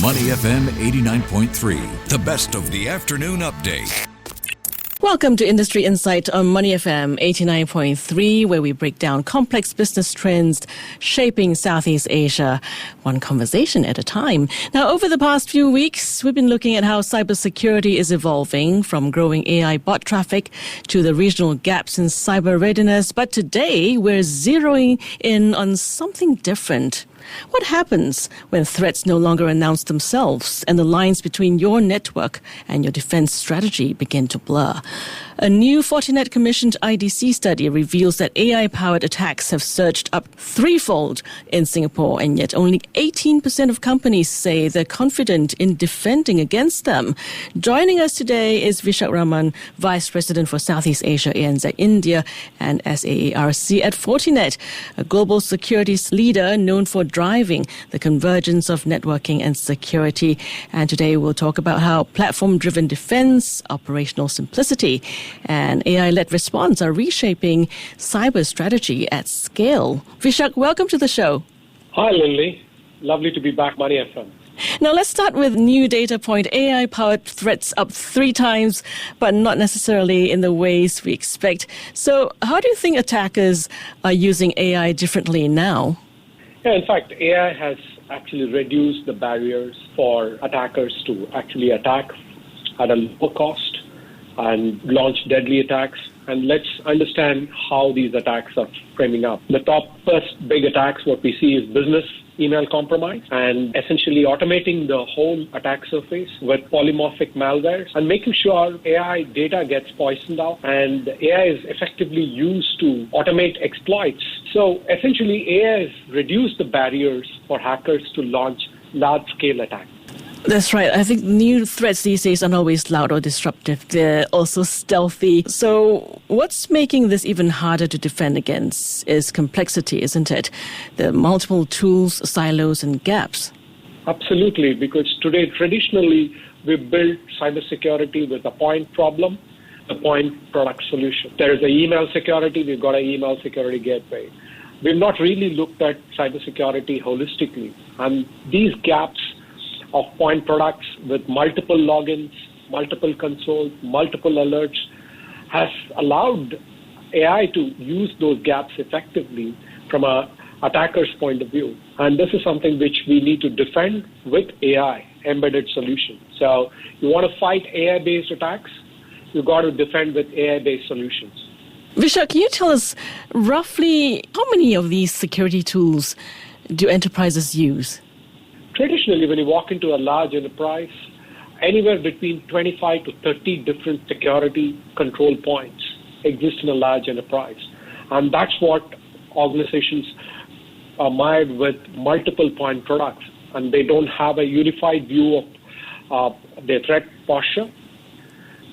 Money FM 89.3, the best of the afternoon update. Welcome to Industry Insight on Money FM 89.3, where we break down complex business trends shaping Southeast Asia, one conversation at a time. Now, over the past few weeks, we've been looking at how cybersecurity is evolving, from growing AI bot traffic to the regional gaps in cyber readiness. But today, we're zeroing in on something different. What happens when threats no longer announce themselves and the lines between your network and your defense strategy begin to blur? A new Fortinet commissioned IDC study reveals that AI-powered attacks have surged up threefold in Singapore, and yet only 18% of companies say they're confident in defending against them. Joining us today is Vishak Raman, Vice President for Southeast Asia, ANZ India, and SAARC at Fortinet, a global securities leader known for driving the convergence of networking and security. And today we'll talk about how platform-driven defense, operational simplicity, and AI-led response are reshaping cyber strategy at scale. Vishak, welcome to the show. Hi, Lily. Lovely to be back, Money FM. Now, let's start with new data point. AI-powered threats up 3 times, but not necessarily in the ways we expect. So how do you think attackers are using AI differently now? Yeah, in fact, AI has actually reduced the barriers for attackers to actually attack at a low cost and launch deadly attacks. And let's understand how these attacks are framing up. The top first big attacks, what we see is business email compromise, and essentially automating the whole attack surface with polymorphic malwares and making sure AI data gets poisoned out and AI is effectively used to automate exploits. So essentially AI has reduced the barriers for hackers to launch large-scale attacks. That's right. I think new threats these days are not always loud or disruptive. They're also stealthy. So what's making this even harder to defend against is complexity, isn't it? The multiple tools, silos, and gaps. Absolutely, because today, traditionally, we build cybersecurity with a point problem, a point product solution. There is an email security, we've got an email security gateway. We've not really looked at cybersecurity holistically. And these gaps of point products with multiple logins, multiple consoles, multiple alerts has allowed AI to use those gaps effectively from an attacker's point of view. And this is something which we need to defend with AI, embedded solutions. So you want to fight AI-based attacks, you've got to defend with AI-based solutions. Vishak, can you tell us roughly how many of these security tools do enterprises use? Traditionally, when you walk into a large enterprise, anywhere between 25 to 30 different security control points exist in a large enterprise. And that's what organizations are mired with multiple point products. And they don't have a unified view of their threat posture.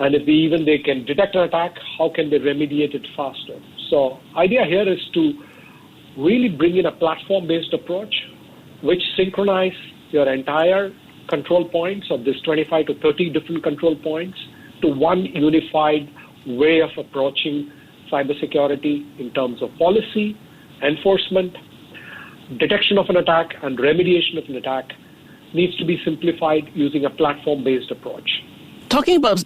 And if they can detect an attack, how can they remediate it faster? So idea here is to really bring in a platform-based approach which synchronize your entire control points of this 25 to 30 different control points to one unified way of approaching cybersecurity in terms of policy, enforcement, detection of an attack, and remediation of an attack needs to be simplified using a platform-based approach. Talking about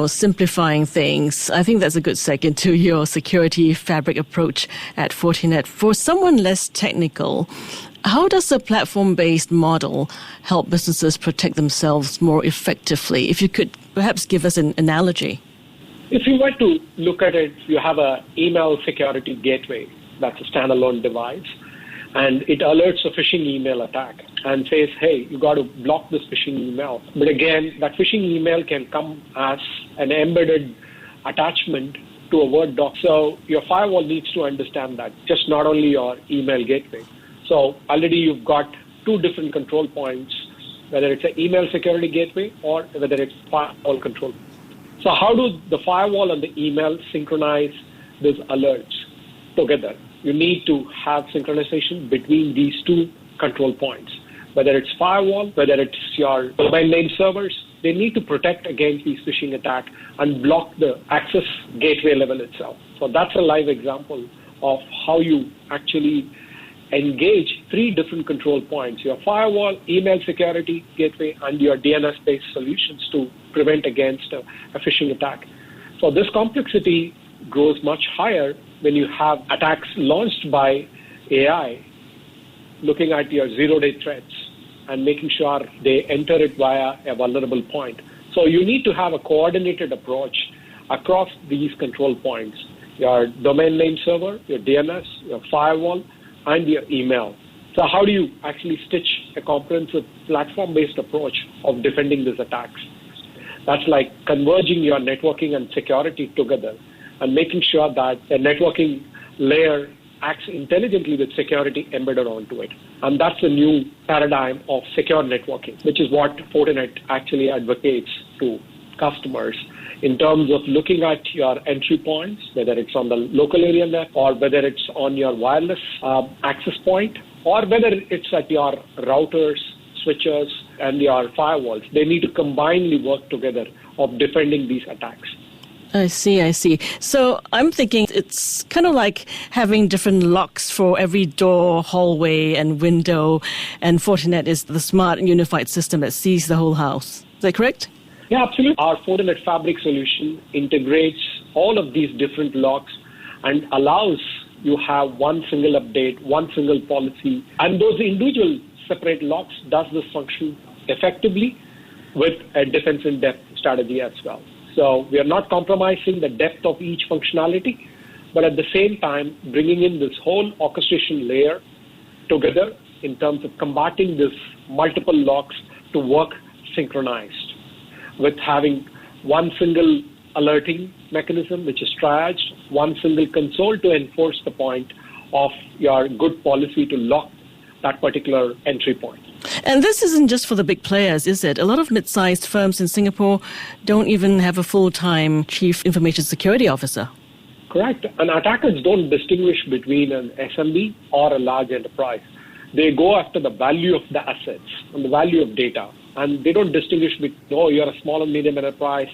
simplifying things, I think that's a good segue to your security fabric approach at Fortinet. For someone less technical, how does a platform-based model help businesses protect themselves more effectively? If you could perhaps give us an analogy. If you were to look at it, you have an email security gateway. That's a standalone device. And it alerts a phishing email attack and says, hey, you got to block this phishing email. But again, that phishing email can come as an embedded attachment to a Word doc. So your firewall needs to understand that, just not only your email gateway. So already you've got 2 different control points, whether it's an email security gateway or whether it's firewall control. So how do the firewall and the email synchronize these alerts together? You need to have synchronization between these 2 control points. Whether it's firewall, whether it's your domain name servers, they need to protect against these phishing attacks and block the access gateway level itself. So that's a live example of how you actually engage 3 different control points, your firewall, email security gateway, and your DNS-based solutions to prevent against a phishing attack. So this complexity grows much higher when you have attacks launched by AI, looking at your zero-day threats and making sure they enter it via a vulnerable point. So you need to have a coordinated approach across these control points, your domain name server, your DNS, your firewall, and your email. So how do you actually stitch a comprehensive platform-based approach of defending these attacks? That's like converging your networking and security together and making sure that the networking layer acts intelligently with security embedded onto it. And that's the new paradigm of secure networking, which is what Fortinet actually advocates to customers in terms of looking at your entry points, whether it's on the local area net or whether it's on your wireless access point or whether it's at your routers, switches, and your firewalls. They need to combinedly work together of defending these attacks. I see. So I'm thinking it's kind of like having different locks for every door, hallway, and window, and Fortinet is the smart and unified system that sees the whole house. Is that correct? Yeah, absolutely. Our Fortinet Fabric solution integrates all of these different locks and allows you have one single update, one single policy, and those individual separate locks does this function effectively with a defense in depth strategy as well. So we are not compromising the depth of each functionality, but at the same time, bringing in this whole orchestration layer together in terms of combating this multiple locks to work synchronized with having one single alerting mechanism, which is triaged, one single console to enforce the point of your good policy to lock that particular entry point. And this isn't just for the big players, is it? A lot of mid-sized firms in Singapore don't even have a full-time chief information security officer. Correct. And attackers don't distinguish between an SMB or a large enterprise. They go after the value of the assets and the value of data. And they don't distinguish between, oh, you're a small and medium enterprise,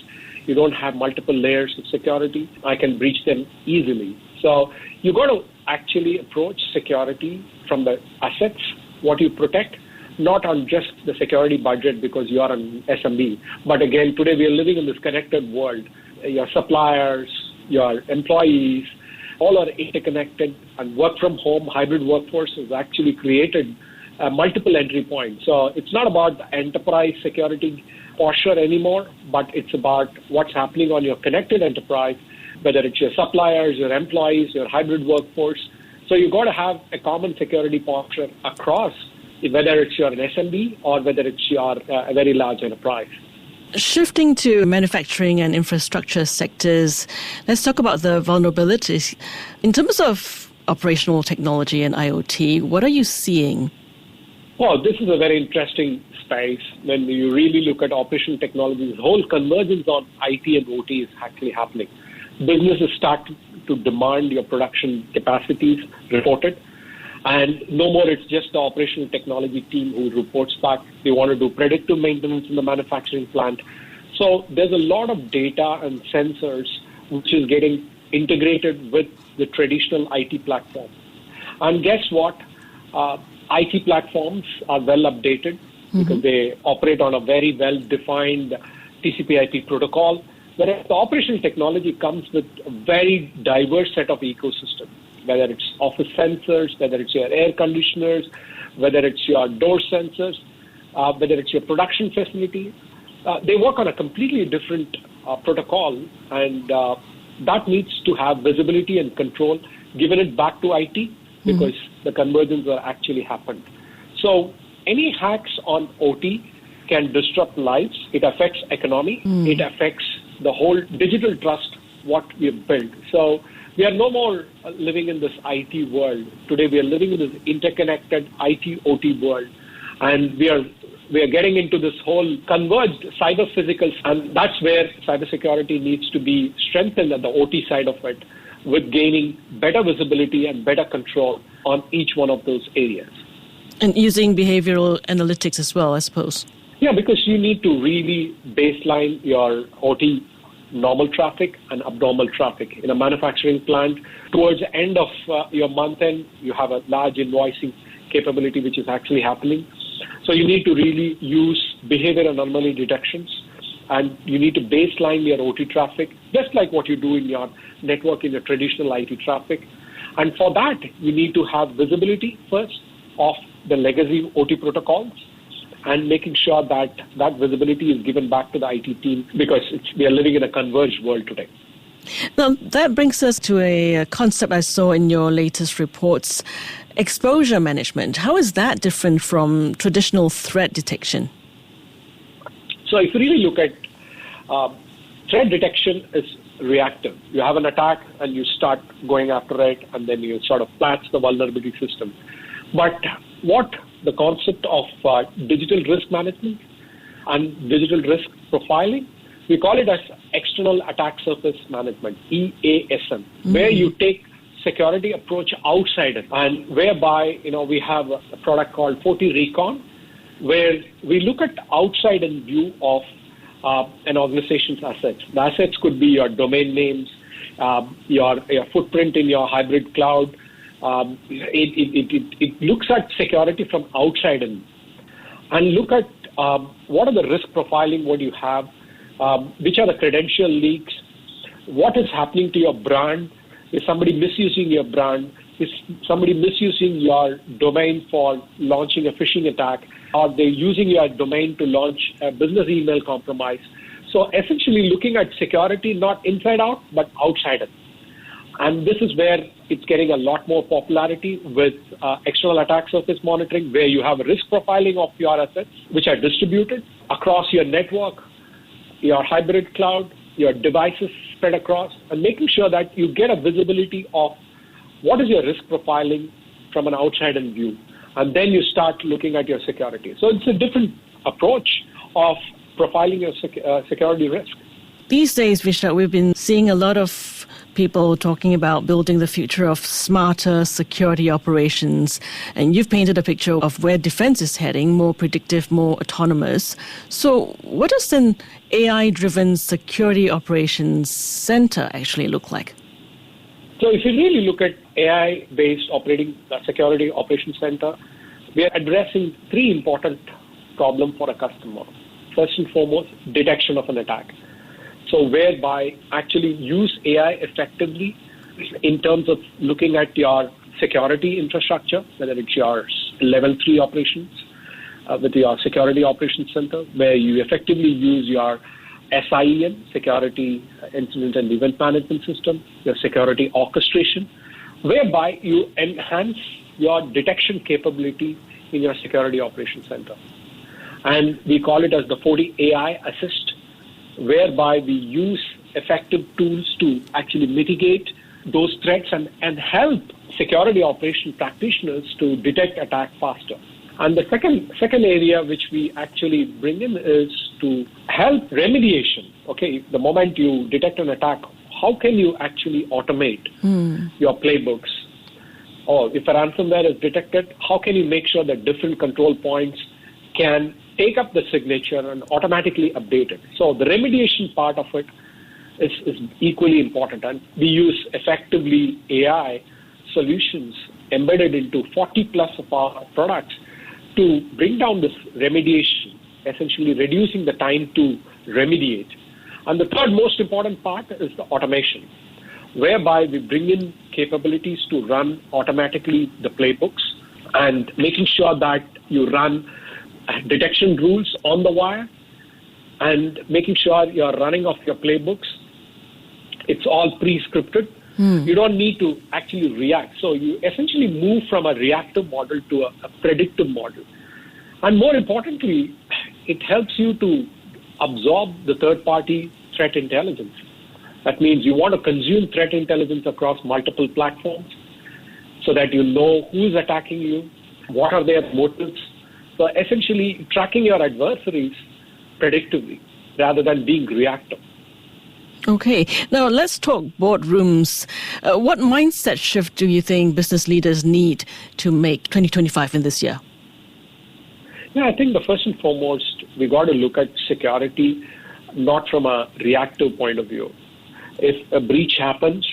you don't have multiple layers of security, I can breach them easily. So you got to actually approach security from the assets, what you protect, not on just the security budget because you are an SMB. But again, today we are living in this connected world. Your suppliers, your employees, all are interconnected, and work from home, hybrid workforce has actually created multiple entry points. So it's not about the enterprise security posture anymore, but it's about what's happening on your connected enterprise, whether it's your suppliers, your employees, your hybrid workforce. So you've got to have a common security posture across, whether it's your an SMB or whether it's your a very large enterprise. Shifting to manufacturing and infrastructure sectors, let's talk about the vulnerabilities. In terms of operational technology and IoT, what are you seeing? Well, this is a very interesting space. When you really look at operational technology, the whole convergence on IT and OT is actually happening. Businesses start to demand your production capacities reported. And no more it's just the operational technology team who reports back. They want to do predictive maintenance in the manufacturing plant. So there's a lot of data and sensors which is getting integrated with the traditional IT platform. And guess what? IT platforms are well updated because they operate on a very well-defined TCP/IP protocol, whereas the operational technology comes with a very diverse set of ecosystems. Whether it's office sensors, whether it's your air conditioners, whether it's your door sensors, whether it's your production facility. They work on a completely different protocol, and that needs to have visibility and control, given it back to IT, because the convergence are actually happened. So any hacks on OT can disrupt lives. It affects economy. It affects the whole digital trust, what we have built. So we are no more living in this IT world. Today we are living in this interconnected IT-OT world, and we are getting into this whole converged cyber-physical, and that's where cybersecurity needs to be strengthened at the OT side of it, with gaining better visibility and better control on each one of those areas. And using behavioral analytics as well, I suppose. Yeah, because you need to really baseline your OT normal traffic and abnormal traffic. In a manufacturing plant, towards the end of your month end, you have a large invoicing capability which is actually happening. So you need to really use behavior anomaly detections, and you need to baseline your OT traffic, just like what you do in your network in your traditional IT traffic. And for that, you need to have visibility first of the legacy OT protocols, and making sure that that visibility is given back to the IT team, because we are living in a converged world today. Now, that brings us to a concept I saw in your latest reports, exposure management. How is that different from traditional threat detection? So if you really look at threat detection is reactive. You have an attack and you start going after it, and then you sort of patch the vulnerability system. But what the concept of digital risk management and digital risk profiling, we call it as external attack surface management, EASM, where you take security approach outside it, and whereby we have a product called FortiRecon, where we look at outside in view of an organization's assets. The assets could be your domain names, your footprint in your hybrid cloud. It looks at security from outside in, and look at what are the risk profiling, what you have, which are the credential leaks, what is happening to your brand, is somebody misusing your brand, is somebody misusing your domain for launching a phishing attack, are they using your domain to launch a business email compromise. So essentially looking at security not inside out, but outside in. And this is where it's getting a lot more popularity with external attack surface monitoring, where you have a risk profiling of your assets, which are distributed across your network, your hybrid cloud, your devices spread across, and making sure that you get a visibility of what is your risk profiling from an outside-in view. And then you start looking at your security. So it's a different approach of profiling your security risk. These days, Vishak, we've been seeing a lot of people talking about building the future of smarter security operations. And you've painted a picture of where defense is heading, more predictive, more autonomous. So what does an AI-driven security operations center actually look like? So if you really look at AI-based security operations center, we are addressing three important problems for a customer. First and foremost, detection of an attack. So whereby actually use AI effectively in terms of looking at your security infrastructure, whether it's your level 3 operations with your security operations center, where you effectively use your SIEM, security incident and event management system, your security orchestration, whereby you enhance your detection capability in your security operations center. And we call it as the Forti AI Assist, whereby we use effective tools to actually mitigate those threats and help security operation practitioners to detect attack faster. And the second area which we actually bring in is to help remediation. Okay, the moment you detect an attack, how can you actually automate your playbooks? Or if a ransomware is detected, how can you make sure that different control points can take up the signature and automatically update it? So the remediation part of it is equally important. And we use effectively AI solutions embedded into 40 plus of our products to bring down this remediation, essentially reducing the time to remediate. And the third most important part is the automation, whereby we bring in capabilities to run automatically the playbooks and making sure that you run detection rules on the wire and making sure you're running off your playbooks. It's all pre-scripted. You don't need to actually react. So you essentially move from a reactive model to a predictive model. And more importantly, it helps you to absorb the third-party threat intelligence. That means you want to consume threat intelligence across multiple platforms so that you know who's attacking you, what are their motives. So essentially tracking your adversaries predictively rather than being reactive. Okay. Now, let's talk boardrooms. What mindset shift do you think business leaders need to make 2025 in this year? Yeah, I think the first and foremost, we got to look at security not from a reactive point of view. If a breach happens,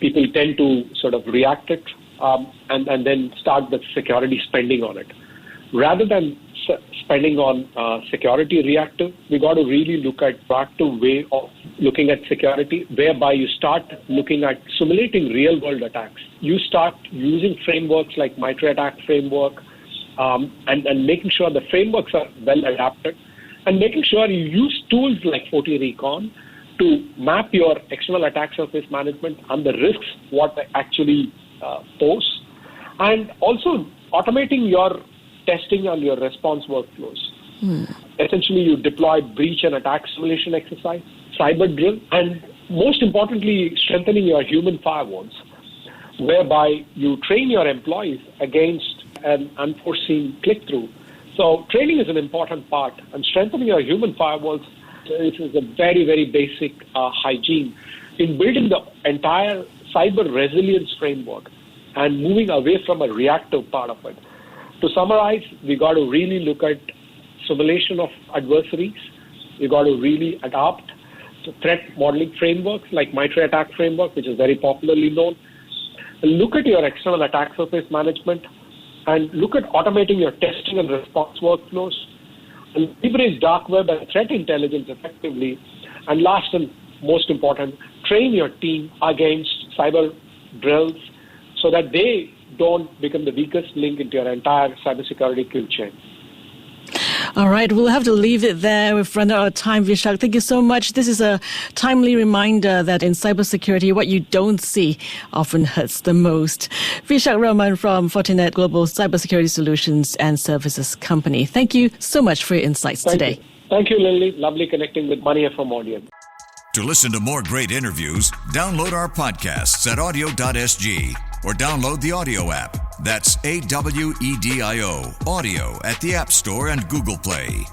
people tend to sort of react it and then start the security spending on it. Rather than spending on security reactive, we got to really look at proactive way of looking at security, whereby you start looking at simulating real-world attacks. You start using frameworks like MITRE ATT&CK framework and making sure the frameworks are well adapted, and making sure you use tools like FortiRecon to map your external attack surface management and the risks what they actually pose, and also automating your testing and your response workflows. Essentially, you deploy breach and attack simulation exercise, cyber drill, and most importantly, strengthening your human firewalls, whereby you train your employees against an unforeseen click-through. So training is an important part, and strengthening your human firewalls is a very, very basic hygiene in building the entire cyber resilience framework and moving away from a reactive part of it. To summarize, we got to really look at simulation of adversaries. We got to really adopt the threat modeling frameworks like MITRE ATT&CK framework, which is very popularly known. Look at your external attack surface management and look at automating your testing and response workflows, and leverage dark web and threat intelligence effectively. And last and most important, train your team against cyber drills so that they don't become the weakest link into your entire cybersecurity kill chain. All right, we'll have to leave it there. We've run out of time, Vishak. Thank you so much. This is a timely reminder that in cybersecurity, what you don't see often hurts the most. Vishak Raman from Fortinet Global Cybersecurity Solutions and Services Company. Thank you so much for your insights today. Thank you, Lily. Lovely connecting with Money FM audience. To listen to more great interviews, download our podcasts at audio.sg or download the audio app. That's AWEDIO, audio at the App Store and Google Play.